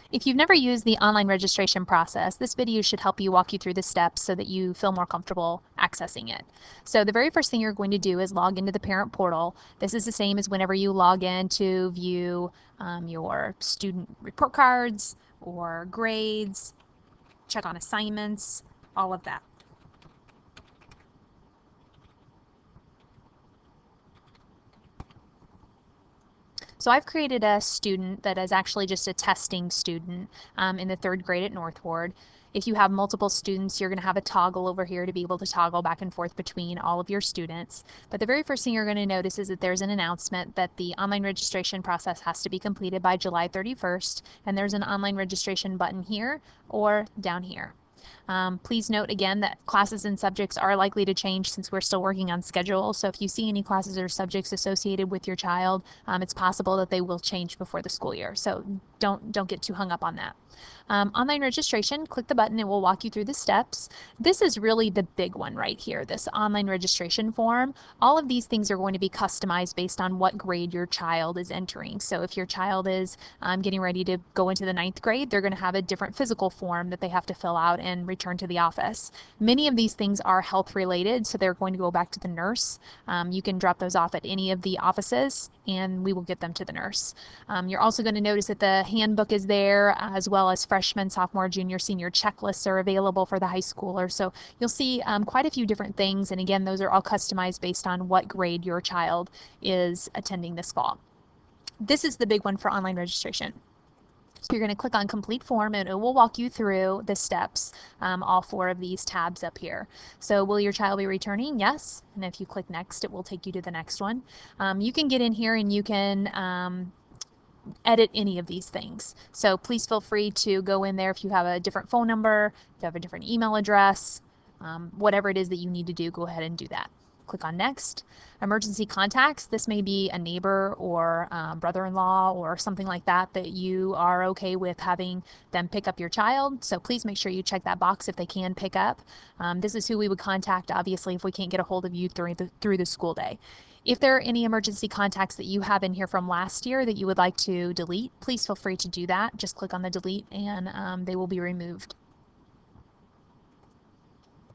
If you've never used the online registration process, this video should help you walk you through the steps so that you feel more comfortable accessing it. So the very first thing you're going to do is log into the parent portal. This is the same as whenever you log in to view your student report cards or grades, check on assignments, all of that. So I've created a student that is actually just a testing student in the 3rd grade at Northward. If you have multiple students, you're going to have a toggle over here to be able to toggle back and forth between all of your students. But the very first thing you're going to notice is that there's an announcement that the online registration process has to be completed by July 31st, and there's an online registration button here or down here. Please note again that classes and subjects are likely to change since we're still working on schedule. So if you see any classes or subjects associated with your child, it's possible that they will change before the school year. So don't get too hung up on that. Online registration, click the button, it will walk you through the steps. This is really the big one right here, this online registration form. All of these things are going to be customized based on what grade your child is entering. So if your child is getting ready to go into the 9th grade, they're going to have a different physical form that they have to fill out and return to the office. Many of these things are health related, so they're going to go back to the nurse. You can drop those off at any of the offices and we will get them to the nurse. You're also going to notice that the handbook is there, as well as freshman, sophomore, junior, senior checklists are available for the high schooler. So you'll see quite a few different things, and again, those are all customized based on what grade your child is attending this fall. This is the big one for online registration. So you're going to click on complete form and it will walk you through the steps, all 4 of these tabs up here. So will your child be returning? Yes. And if you click next, it will take you to the next one. You can get in here and you can edit any of these things. So please feel free to go in there if you have a different phone number, if you have a different email address, whatever it is that you need to do, go ahead and do that. Click on next. Emergency contacts, this may be a neighbor or brother-in-law or something like that that you are okay with having them pick up your child. So please make sure you check that box if they can pick up. This is who we would contact, obviously, if we can't get a hold of you through the school day. If there are any emergency contacts that you have in here from last year that you would like to delete, please feel free to do that. Just click on the delete and they will be removed.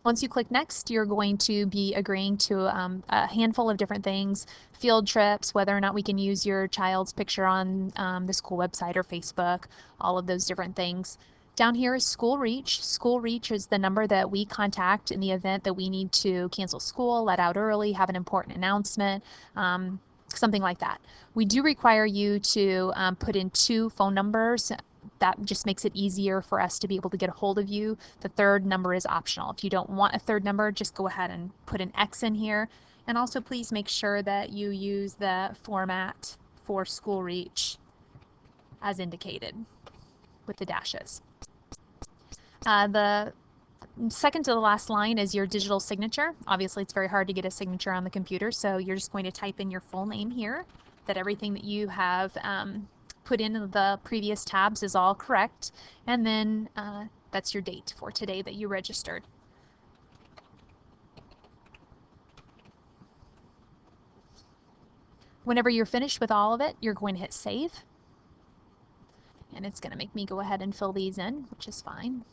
Once you click next, you're going to be agreeing to a handful of different things, field trips, whether or not we can use your child's picture on the school website or Facebook, all of those different things. Down here is School Reach. School Reach is the number that we contact in the event that we need to cancel school, let out early, have an important announcement, something like that. We do require you to put in 2 phone numbers. That just makes it easier for us to be able to get a hold of you. The 3rd number is optional. If you don't want a 3rd number, just go ahead and put an X in here. And also please make sure that you use the format for School Reach as indicated with the dashes. The second to the last line is your digital signature. Obviously, it's very hard to get a signature on the computer, so you're just going to type in your full name here, that everything that you have put in the previous tabs is all correct, and then that's your date for today that you registered. Whenever you're finished with all of it, you're going to hit save, and it's going to make me go ahead and fill these in, which is fine.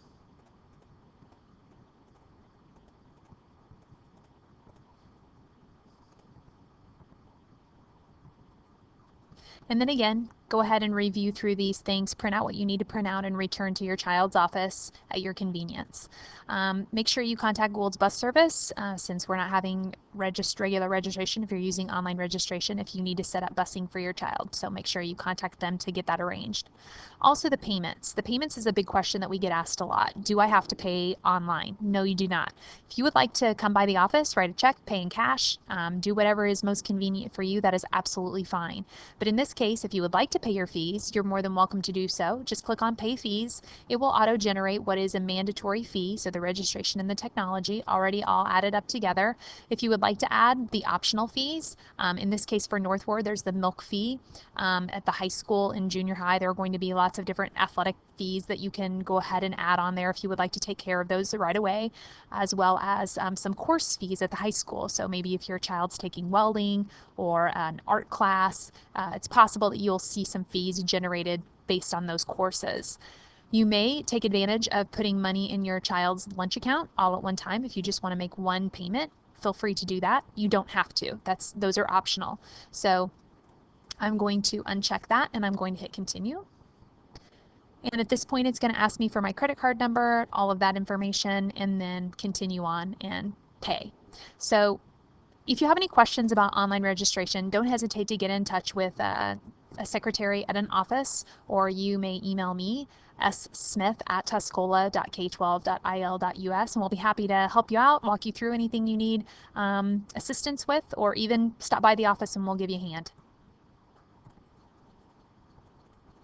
And then again, go ahead and review through these things, print out what you need to print out, and return to your child's office at your convenience. Make sure you contact Gould's Bus Service since we're not having regular registration if you're using online registration if you need to set up busing for your child. So make sure you contact them to get that arranged. Also the payments. The payments is a big question that we get asked a lot. Do I have to pay online? No, you do not. If you would like to come by the office, write a check, pay in cash, do whatever is most convenient for you, that is absolutely fine. But in this case, if you would like to pay your fees, you're more than welcome to do so. Just click on Pay Fees. It will auto-generate what is a mandatory fee, so the registration and the technology already all added up together. If you would like to add the optional fees, in this case for Northward, there's the milk fee. At the high school and junior high, there are going to be lots of different athletic fees that you can go ahead and add on there if you would like to take care of those right away, as well as some course fees at the high school. So maybe if your child's taking welding or an art class, it's possible that you'll see some fees generated based on those courses. You may take advantage of putting money in your child's lunch account all at one time. If you just want to make one payment, feel free to do that. You don't have to. Those are optional. So I'm going to uncheck that and I'm going to hit continue. And at this point, it's going to ask me for my credit card number, all of that information, and then continue on and pay. So if you have any questions about online registration, don't hesitate to get in touch with a secretary at an office, or you may email me, smith@tuscola.k12.il.us, and we'll be happy to help you out, walk you through anything you need assistance with, or even stop by the office and we'll give you a hand.